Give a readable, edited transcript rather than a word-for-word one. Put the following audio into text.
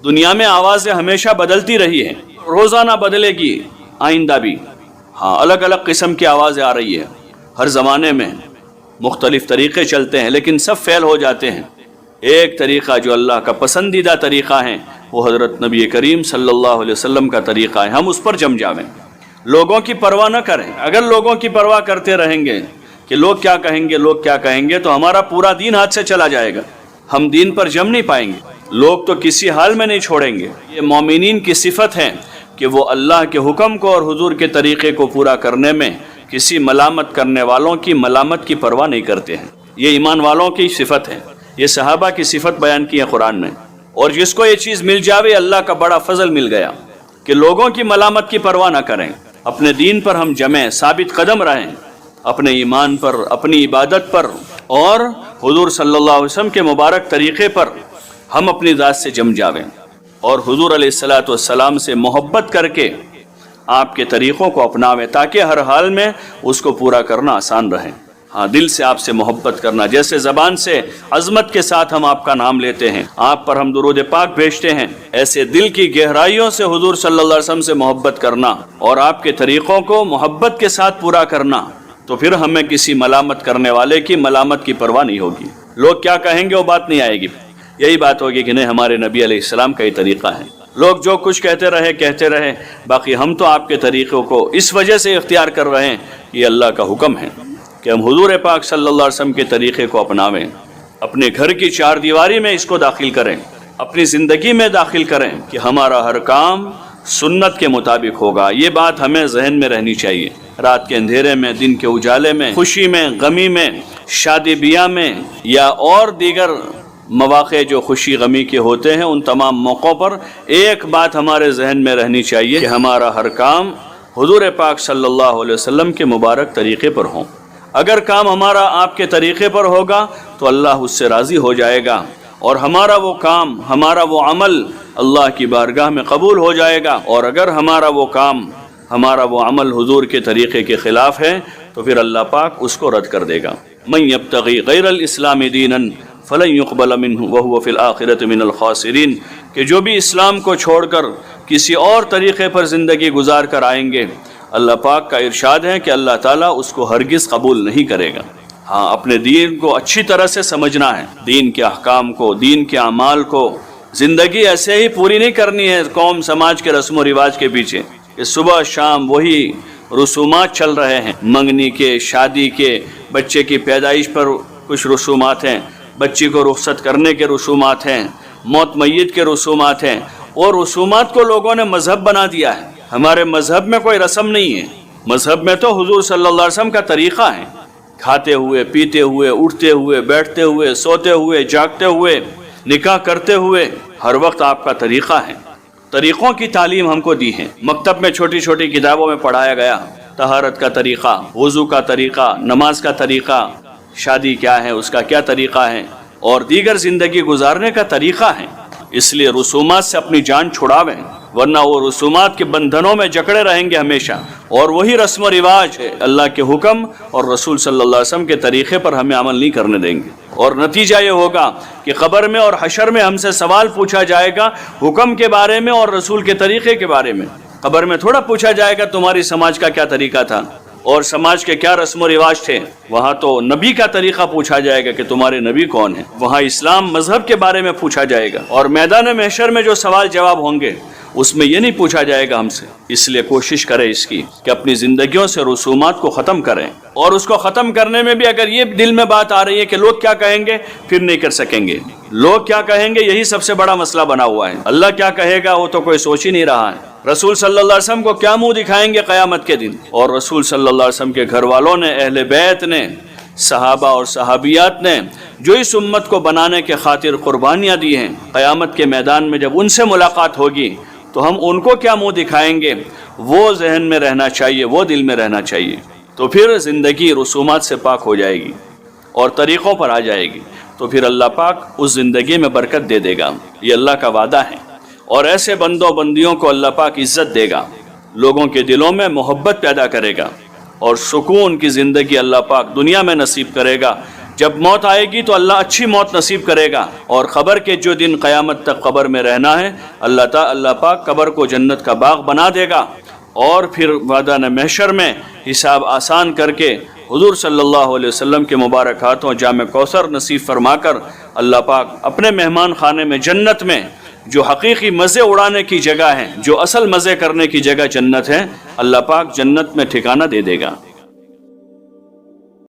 دنیا میں آوازیں ہمیشہ بدلتی رہی ہیں، روزانہ بدلے گی آئندہ بھی۔ ہاں، الگ الگ قسم کی آوازیں آ رہی ہے، ہر زمانے میں مختلف طریقے چلتے ہیں، لیکن سب فیل ہو جاتے ہیں۔ ایک طریقہ جو اللہ کا پسندیدہ طریقہ ہے وہ حضرت نبی کریم صلی اللہ علیہ وسلم کا طریقہ ہے، ہم اس پر جم جاویں، لوگوں کی پرواہ نہ کریں۔ اگر لوگوں کی پرواہ کرتے رہیں گے کہ لوگ کیا کہیں گے، لوگ کیا کہیں گے، تو ہمارا پورا دین ہاتھ سے چلا جائے گا، ہم دین پر جم نہیں پائیں گے۔ لوگ تو کسی حال میں نہیں چھوڑیں گے۔ یہ مومنین کی صفت ہے کہ وہ اللہ کے حکم کو اور حضور کے طریقے کو پورا کرنے میں کسی ملامت کرنے والوں کی ملامت کی پرواہ نہیں کرتے ہیں۔ یہ ایمان والوں کی صفت ہے، یہ صحابہ کی صفت بیان کی ہے قرآن میں۔ اور جس کو یہ چیز مل جاوے، اللہ کا بڑا فضل مل گیا کہ لوگوں کی ملامت کی پرواہ نہ کریں، اپنے دین پر ہم جمیں، ثابت قدم رہیں، اپنے ایمان پر، اپنی عبادت پر اور حضور صلی اللہ علیہ وسلم کے مبارک طریقے پر ہم اپنی ذات سے جم جاویں، اور حضور علیہ الصلاۃ والسلام سے محبت کر کے آپ کے طریقوں کو اپناویں، تاکہ ہر حال میں اس کو پورا کرنا آسان رہے۔ ہاں، دل سے آپ سے محبت کرنا، جیسے زبان سے عظمت کے ساتھ ہم آپ کا نام لیتے ہیں، آپ پر ہم درود پاک بھیجتے ہیں، ایسے دل کی گہرائیوں سے حضور صلی اللہ علیہ وسلم سے محبت کرنا اور آپ کے طریقوں کو محبت کے ساتھ پورا کرنا، تو پھر ہمیں کسی ملامت کرنے والے کی ملامت کی پرواہ نہیں ہوگی۔ لوگ کیا کہیں گے وہ بات نہیں آئے گی، یہی بات ہوگی کہ نہیں، ہمارے نبی علیہ السلام کا یہ طریقہ ہے، لوگ جو کچھ کہتے رہے، باقی ہم تو آپ کے طریقوں کو اس وجہ سے اختیار کر رہے ہیں، یہ اللہ کا حکم ہے کہ ہم حضور پاک صلی اللہ علیہ وسلم کے طریقے کو اپناویں، اپنے گھر کی چار دیواری میں اس کو داخل کریں، اپنی زندگی میں داخل کریں کہ ہمارا ہر کام سنت کے مطابق ہوگا۔ یہ بات ہمیں ذہن میں رہنی چاہیے، رات کے اندھیرے میں، دن کے اجالے میں، خوشی میں، غمی میں، شادی بیاہ میں، یا اور دیگر مواقع جو خوشی غمی کے ہوتے ہیں، ان تمام موقعوں پر ایک بات ہمارے ذہن میں رہنی چاہیے کہ ہمارا ہر کام حضور پاک صلی اللہ علیہ وسلم کے مبارک طریقے پر ہوں۔ اگر کام ہمارا آپ کے طریقے پر ہوگا تو اللہ اس سے راضی ہو جائے گا، اور ہمارا وہ کام، ہمارا وہ عمل اللہ کی بارگاہ میں قبول ہو جائے گا۔ اور اگر ہمارا وہ کام، ہمارا وہ عمل حضور کے طریقے کے خلاف ہے تو پھر اللہ پاک اس کو رد کر دے گا۔ من یبتغی غیر الاسلام دینا فلن يقبل منه وهو في الآخرة من الخاسرین، کہ جو بھی اسلام کو چھوڑ کر کسی اور طریقے پر زندگی گزار کر آئیں گے، اللہ پاک کا ارشاد ہے کہ اللہ تعالیٰ اس کو ہرگز قبول نہیں کرے گا۔ ہاں، اپنے دین کو اچھی طرح سے سمجھنا ہے، دین کے احکام کو، دین کے اعمال کو، زندگی ایسے ہی پوری نہیں کرنی ہے قوم سماج کے رسم و رواج کے پیچھے کہ صبح شام وہی رسومات چل رہے ہیں، منگنی کے، شادی کے، بچے کی پیدائش پر کچھ رسومات ہیں، بچی کو رخصت کرنے کے رسومات ہیں، موت میت کے رسومات ہیں، اور رسومات کو لوگوں نے مذہب بنا دیا ہے۔ ہمارے مذہب میں کوئی رسم نہیں ہے، مذہب میں تو حضور صلی اللہ علیہ وسلم کا طریقہ ہے، کھاتے ہوئے، پیتے ہوئے، اٹھتے ہوئے، بیٹھتے ہوئے، سوتے ہوئے، جاگتے ہوئے، نکاح کرتے ہوئے، ہر وقت آپ کا طریقہ ہے۔ طریقوں کی تعلیم ہم کو دی ہے، مکتب میں چھوٹی چھوٹی کتابوں میں پڑھایا گیا، طہارت کا طریقہ، وضو کا طریقہ، نماز کا طریقہ، شادی کیا ہے، اس کا کیا طریقہ ہے، اور دیگر زندگی گزارنے کا طریقہ ہے۔ اس لیے رسومات سے اپنی جان چھڑاویں، ورنہ وہ رسومات کے بندھنوں میں جکڑے رہیں گے ہمیشہ، اور وہی رسم و رواج ہے، اللہ کے حکم اور رسول صلی اللہ علیہ وسلم کے طریقے پر ہمیں عمل نہیں کرنے دیں گے، اور نتیجہ یہ ہوگا کہ قبر میں اور حشر میں ہم سے سوال پوچھا جائے گا حکم کے بارے میں اور رسول کے طریقے کے بارے میں۔ قبر میں تھوڑا پوچھا جائے گا تمہاری سماج کا کیا طریقہ تھا اور سماج کے کیا رسم و رواج تھے، وہاں تو نبی کا طریقہ پوچھا جائے گا کہ تمہارے نبی کون ہیں، وہاں اسلام مذہب کے بارے میں پوچھا جائے گا، اور میدان محشر میں جو سوال جواب ہوں گے اس میں یہ نہیں پوچھا جائے گا ہم سے۔ اس لیے کوشش کریں اس کی کہ اپنی زندگیوں سے رسومات کو ختم کریں، اور اس کو ختم کرنے میں بھی اگر یہ دل میں بات آ رہی ہے کہ لوگ کیا کہیں گے، پھر نہیں کر سکیں گے۔ لوگ کیا کہیں گے یہی سب سے بڑا مسئلہ بنا ہوا ہے، اللہ کیا کہے گا وہ تو کوئی سوچ ہی نہیں رہا ہے۔ رسول صلی اللہ علیہ وسلم کو کیا منہ دکھائیں گے قیامت کے دن، اور رسول صلی اللہ علیہ وسلم کے گھر والوں نے، اہل بیت نے، صحابہ اور صحابیات نے جو اس امت کو بنانے کے خاطر قربانیاں دی ہیں، قیامت کے میدان میں جب ان سے ملاقات ہوگی تو ہم ان کو کیا منہ دکھائیں گے، وہ ذہن میں رہنا چاہیے، وہ دل میں رہنا چاہیے۔ تو پھر زندگی رسومات سے پاک ہو جائے گی اور طریقوں پر آ جائے گی، تو پھر اللہ پاک اس زندگی میں برکت دے دے گا، یہ اللہ کا وعدہ ہے۔ اور ایسے بندوں بندیوں کو اللہ پاک عزت دے گا، لوگوں کے دلوں میں محبت پیدا کرے گا، اور سکون کی زندگی اللہ پاک دنیا میں نصیب کرے گا، جب موت آئے گی تو اللہ اچھی موت نصیب کرے گا، اور قبر کے جو دن قیامت تک قبر میں رہنا ہے، اللہ پاک قبر کو جنت کا باغ بنا دے گا، اور پھر میدان محشر میں حساب آسان کر کے حضور صلی اللہ علیہ وسلم کے مبارک ہاتھوں جام کوثر نصیب فرما کر اللہ پاک اپنے مہمان خانے میں جنت میں، جو حقیقی مزے اڑانے کی جگہ ہے، جو اصل مزے کرنے کی جگہ جنت ہے، اللہ پاک جنت میں ٹھکانہ دے دے گا۔